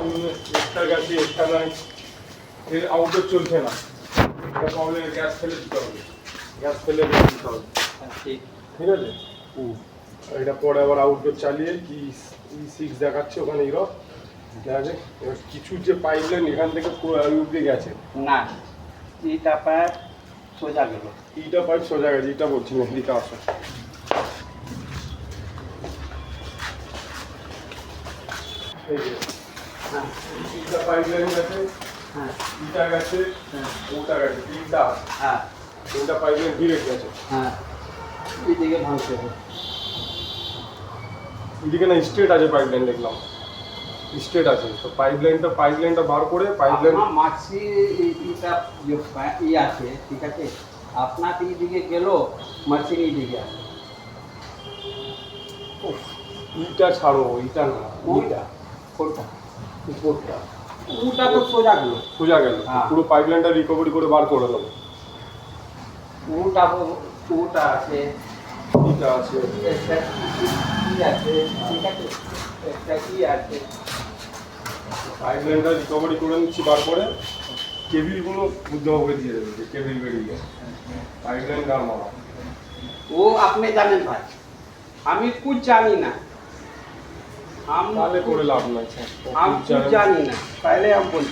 Extra গেছে extra নাই, এর আউটডোর চলছে না, এটা প্রবলেম। গ্যাস ফেলে দিতে হবে, গ্যাস ফেলে দিতে হবে, ঠিক ঠিক আছে। এটা পরে আবার আউটডোর চালিয়ে E6 দেখাচ্ছে ওখানে ইরো ঠিক আছে। এবার কিছু যে পাইপলাইন এখান থেকে পুরো অবধি গেছে না, এটা পায় সোজা গেল। ইটা পাইপ সোজা গেছে, এটা বলছি না, এদিকে আসো। এই যে হ্যাঁ ইটা পাইপলাইন গেছে, হ্যাঁ ইটা গেছে, হ্যাঁ ওটা গেছে, হ্যাঁ তিনটা পাইপলাইন ডিরেক্ট গেছে। হ্যাঁ, এইদিকে ভাঙতে হবে। এদিকে না স্ট্রেট আছে পাইপলাইন, দেখলাম স্ট্রেট আছে। তো পাইপলাইনটা বার করে পাইপলাইন আমার মাছি এইটা ই আছে, ঠিক আছে। আপনার এইদিকে গেল, মাছির এইদিকে আছে। ইটা ছাড়ো, ইটা না, ওইটা কোনটা? উপরটা ওটা তো সোজা গেল। সোজা গেল, হ্যাঁ। পুরো পাইপলাইনটা রিকভারি করে বার করে দেবো। ওটা আছে, ইটা আছে, একটা কি আছে, ঠিক আছে, একটা কি আছে। পাইপলাইনটা রিকভারি করে নিচ্ছি বার করে, কেবিলগুলো বুদ্ধভাবে দিয়ে দেবে, যে কেবিল বেরিয়ে গেছে, পাইপলাইন গার মারা। ও আপনি জানেন ভাই, আমি কুछ জানি না। তাহলে করে লাভ নাই, हम कुछ জানি না, তাহলে আমি বলছি।